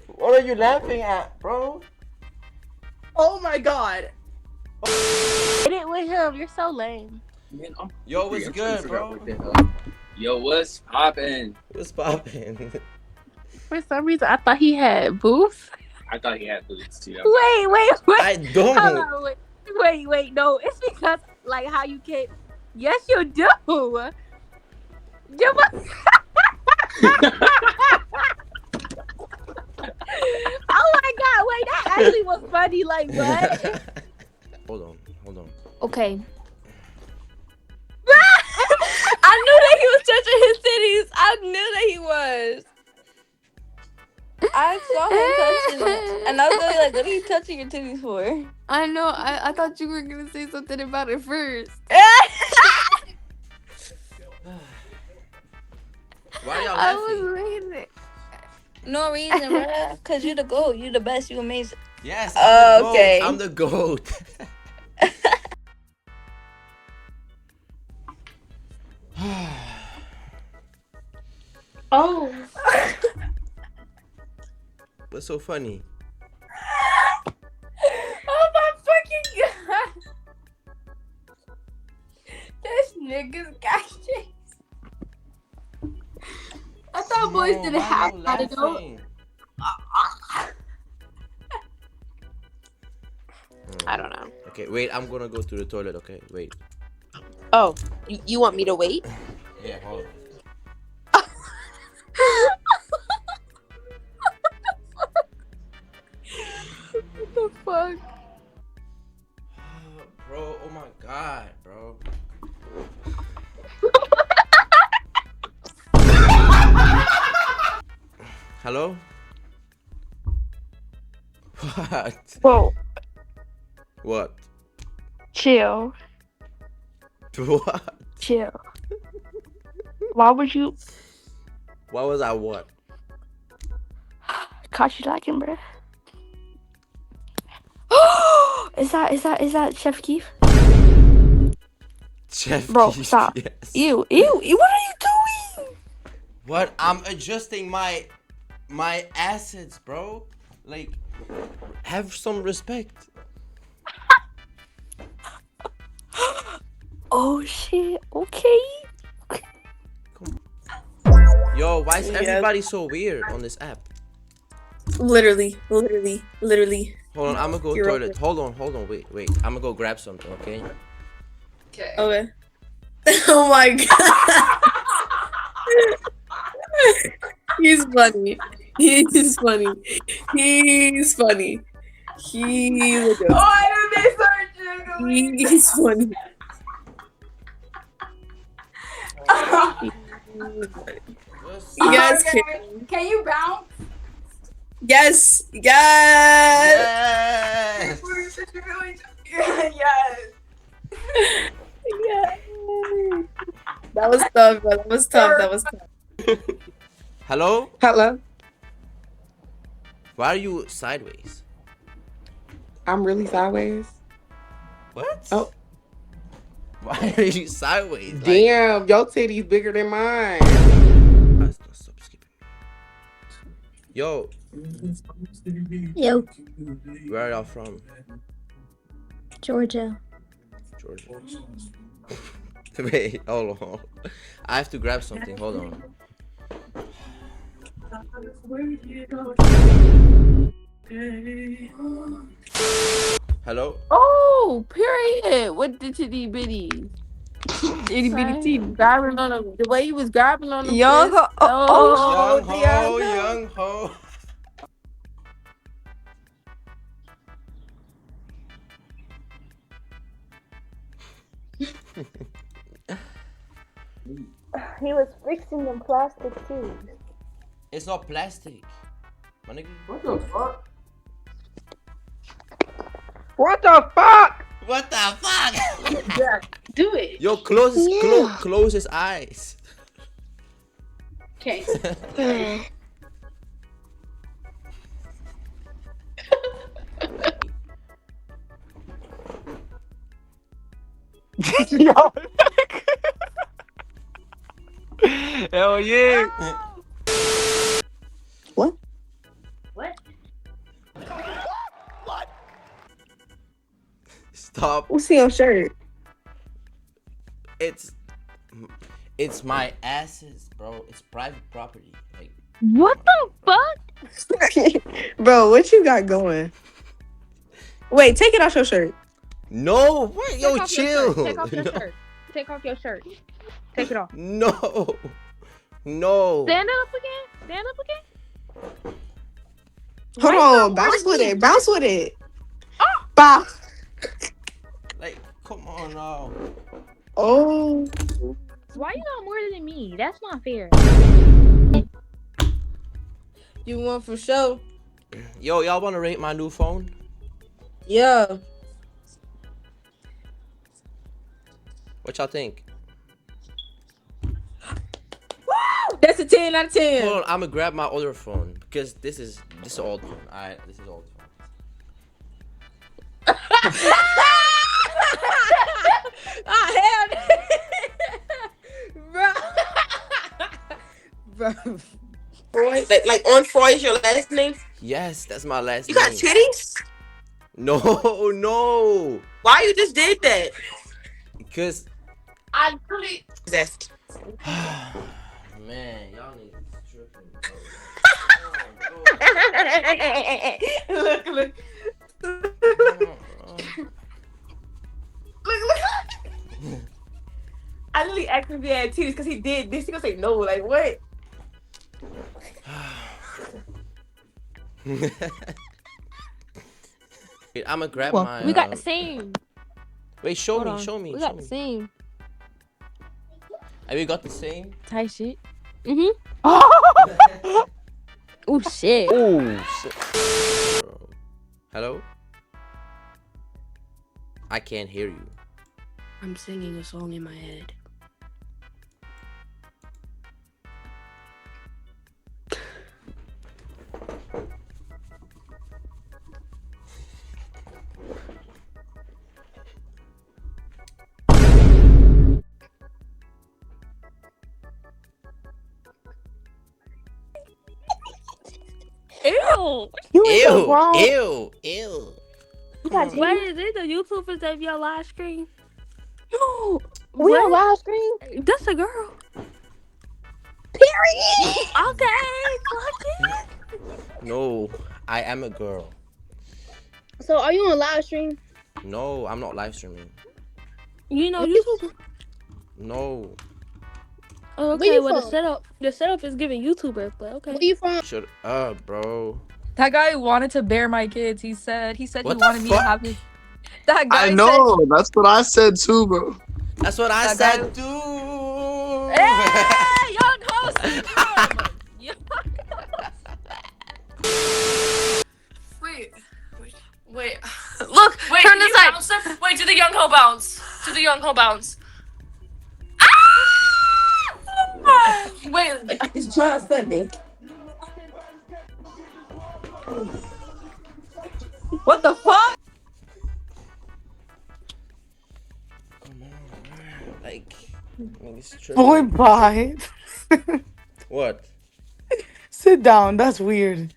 What are you laughing at, bro? Oh my god. Hit it with him. You're so lame. Man, Yo, what's good, bro? Yo, what's poppin'? What's poppin'? For some reason, I thought he had boobs. I thought he had boots too. Wait. I don't. Hold on, wait. No, it's because like how you can. Yes, you do. You must. Oh my god! Wait, that actually was funny. Like what? Hold on. Okay. I knew that he was touching his titties. I knew that he was. I saw him touching it. And I was really like, what are you touching your titties for? I know. I thought you were gonna say something about it first. Why y'all I was laughing? waiting. No reason, bruh. Because you the GOAT. You the best. You amazing. Yes. Okay. I'm the GOAT. Oh. What's so funny? Oh my fucking god! This nigga's got shit. I thought boys No, didn't why have y'all how to go. laughing? I don't know. Okay, wait. I'm gonna go to the toilet. Okay, wait. Oh, you want me to wait? Yeah, hold on. What the fuck? Bro, oh my god, bro. Hello? What? Whoa, What? chill. What? Chill. Why would you? Why was I what? Caught you lacking, bruh. Is that Chef Keef? Chef Bro, Keef, stop. Yes. Ew, what are you doing? What? I'm adjusting my assets, bro. Like, have some respect. Oh shit. Okay. Yo, why is Yes. everybody so weird on this app? Literally. Hold on, I'm gonna go You're toilet. Hold on, wait. I'm gonna go grab something, okay? Okay. Oh my god. He's funny. He's funny. He's funny. He's a good. He's funny. You guys can. Can you bounce? Yes. Yes. Yes! Yes. Yes. That was tough, bro. That was tough. Hello? Hello, Why are you sideways? I'm really sideways. What? Oh. Why are you sideways? Like, Damn, your titty's bigger than mine. stop skipping. Yo, Yo, where are y'all from? Georgia. Georgia. Wait, hold on. I have to grab something. Hold on. Hello? Oh, period. What the titty bitty? Itty bitty teeth grabbing on him. The way he was grabbing on him. Young ho- Oh, Young ho. He was fixing them plastic too. It's not plastic. My nigga. What the fuck? What the fuck? What the fuck? yeah. Do it. Yo, close his, Yeah. close his eyes. Okay. Yo. Hell yeah. Stop. What's your shirt? It's my asses, bro. It's private property. Like, What the fuck? Bro, what you got going? Wait, take it off your shirt. no, wait, yo, Take off your chill. shirt. Take off your no, shirt. Take off your shirt. Take it off. no, no. Stand up again. Stand up again. Hold on, bounce with it. Bounce with it. Bah. Like, come on now. Oh. Why you got more than me? That's not fair. You want for sure? Yo, y'all want to rate my new phone? Yeah. What y'all think? That's a 10 out of 10. Hold on, I'm gonna grab my older phone because this is old phone. Alright, this is old phone. Oh, hell no. Bro. Freud, like on Freud is your last name? Yes, that's my last You name. got titties? No, no. Why you just did that? Because I really. man, y'all niggas tripping, bro. Look. Look. Look. I literally asked him if he had titties because he did this. He gonna say no. Like what? Wait, I'm gonna grab Well, my. we got the same. Wait, show Hold me, on. show me, We show got the me. same Have we got the same? type shit. Oh shit. Oh shit. Hello? I can't hear you. I'm singing a song in my head. Ew. You ain't so Ew, wrong. ew, ew. You got Wait, is it the YouTubers that be on live stream? No. We on live stream? That's a girl. Period. Okay. Fuck it. No, I am a girl. So are you on live stream? No, I'm not live streaming. You know YouTuber. No. Oh, Where okay. you Well, from? the setup is giving YouTuber, but okay. Where you from? Shut up, bro. That guy wanted to bear my kids. He said What he the wanted me to fuck? have his. That guy I said, know. That's what I said too, bro. That's what I That said, guy- dude. Hey, young host syndrome. Wait. Look, wait, turn this side. Wait, do the young ho bounce. Do the young ho bounce. Ah! Wait. It's just Sunday. What the fuck? Come on, like, niggas tripping. Boy, bye. What? Sit down. That's weird.